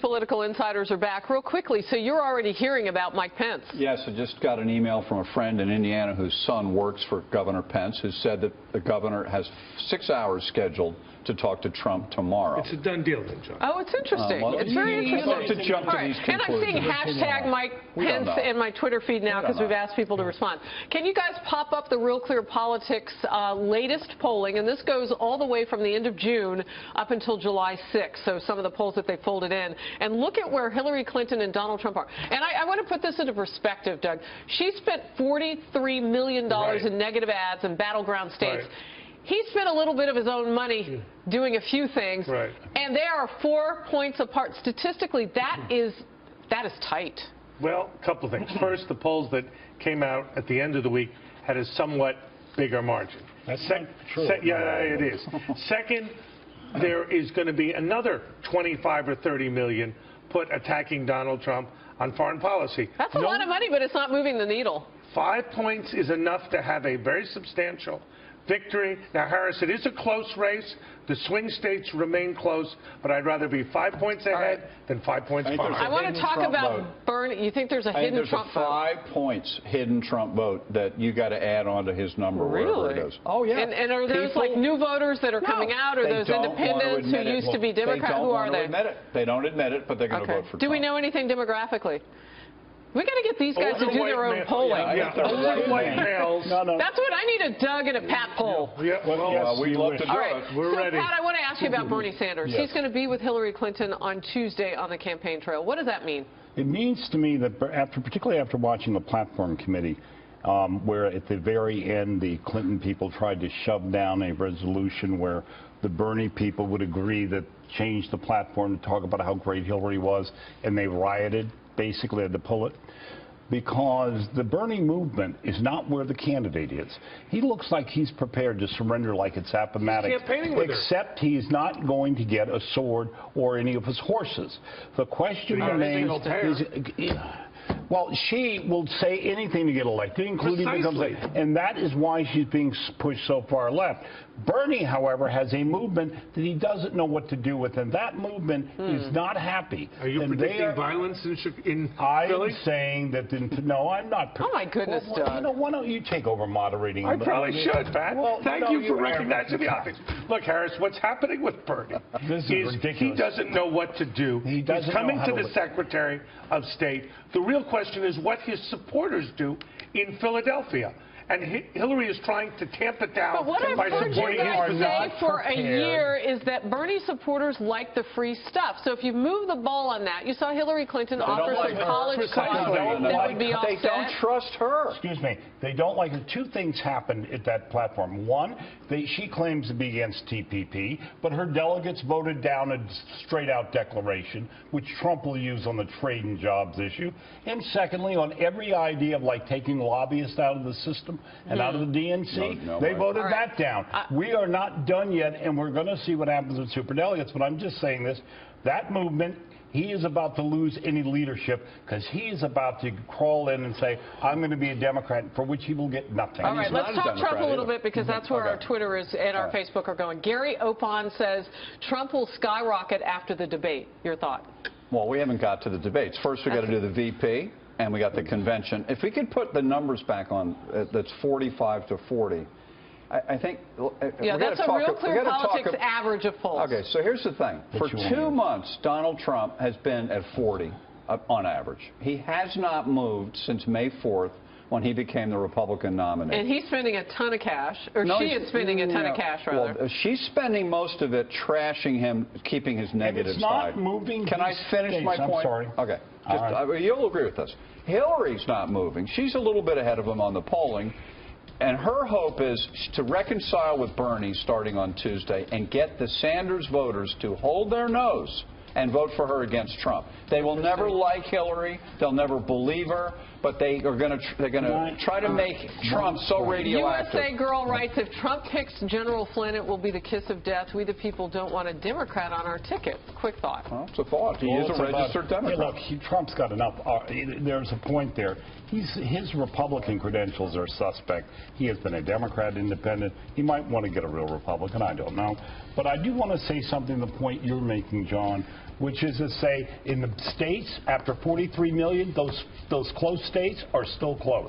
political insiders are back real quickly. So you're already hearing about Mike Pence. Yes, I just got an email from a friend in Indiana whose son works for Governor Pence, who said that the governor has 6 hours scheduled to talk to Trump tomorrow. It's a done deal, then, John. Oh, it's interesting. Well, it's very interesting. Love to jump to these And I'm seeing conclusions. hashtag Mike Pence in my Twitter feed now because we've asked people to respond. Can you guys pop up the Real Clear Politics latest polling? And this goes all the way from the end of June up until July 6th. So some of the polls that they folded in. And look at where Hillary Clinton and Donald Trump are. And I want to put this into perspective, Doug. She spent $43 million in negative ads in battleground states. He spent a little bit of his own money doing a few things, and they are 4 points apart. Statistically, that is tight. Well, a couple of things. First, the polls that came out at the end of the week had a somewhat bigger margin. That's not true. Yeah, it is. Second, there is going to be another 25 or 30 million put attacking Donald Trump on foreign policy. That's a lot of money, but it's not moving the needle. 5 points is enough to have a very substantial victory. Now, Harris, it is a close race. The swing states remain close, but I'd rather be 5 points ahead than 5 points behind. I want to talk about Bernie. You think there's a hidden Trump vote? There's a 5 points hidden Trump vote that you got to add on to his number. Really? It is. Oh, yeah. And are those like new voters that are coming out, or those independents who used to be Democrat? Who are they? They don't admit it, but they're going to vote for Trump. Do we know anything demographically? We got to get these guys to do their own polling. White males. That's what I need, a Doug and a Pat poll. We'd love to do it. We're ready. Pat, I want to ask you about Bernie Sanders. He's going to be with Hillary Clinton on Tuesday on the campaign trail. What does that mean? It means to me that particularly after watching the platform committee, where at the very end the Clinton people tried to shove down a resolution where the Bernie people would agree that change the platform to talk about how great Hillary was, and they rioted, basically had to pull it, because the Bernie movement is not where the candidate is. He looks like he's prepared to surrender like it's Appomattox, except he's not going to get a sword or any of his horses. The question remains is, well, she will say anything to get elected, including become and that is why she's being pushed so far left. Bernie, however, has a movement that he doesn't know what to do with, and that movement is not happy. Are you predicting violence in Philly? I'm saying that, no, I'm not. Oh, my goodness, Doug. Why don't you take over moderating? I probably should, Pat. Well, Thank you for recognizing the obvious. Look, Harris, what's happening with Bernie is ridiculous. He doesn't know what to do. He's coming to the Secretary of State. The real question is what his supporters do in Philadelphia. And Hillary is trying to tamp it down but what by I've heard supporting you guys his say for a year is that Bernie supporters like the free stuff. So if you move the ball on that, you saw Hillary Clinton offer some college costs that would be offset. They don't trust her. Excuse me. They don't like her. Two things happened at that platform. One, she claims to be against TPP, but her delegates voted down a straight-out declaration, which Trump will use on the trade and jobs issue. And secondly, on every idea of like taking lobbyists out of the system and out of the DNC, they voted that down. We are not done yet, and we're going to see what happens with superdelegates. But I'm just saying this, that movement, he is about to lose any leadership because he is about to crawl in and say, I'm going to be a Democrat, for which he will get nothing. All right, let's talk Trump a little bit because that's where our Twitter is and our Facebook are going. Gary Opon says Trump will skyrocket after the debate. Your thought? Well, we haven't got to the debates. First, we got to do the VP. And we got the convention. If we could put the numbers back on, that's 45 to 40. I think. Yeah, that's a Real Clear Politics average of polls. Okay, so here's the thing. For 2 months, Donald Trump has been at 40 on average. He has not moved since May 4th when he became the Republican nominee. And he's spending a ton of cash, or she is spending a ton of cash, rather. Well, she's spending most of it trashing him, keeping his negative side. It's not moving. Can I finish my point? I'm sorry. Okay. You'll agree with this. Hillary's not moving. She's a little bit ahead of him on the polling. And her hope is to reconcile with Bernie starting on Tuesday and get the Sanders voters to hold their nose and vote for her against Trump. They will never like Hillary. They'll never believe her. But they're going to try to make Trump so radioactive. USA Girl writes, if Trump picks General Flynn, it will be the kiss of death. We the people don't want a Democrat on our ticket. Quick thought. Well, it's a thought. He is a registered Democrat. Look, Trump's got enough. There's a point there. His Republican credentials are suspect. He has been a Democrat, independent. He might want to get a real Republican. I don't know. But I do want to say something, the point you're making, John, which is to say, in the states, after 43 million, those close states are still close.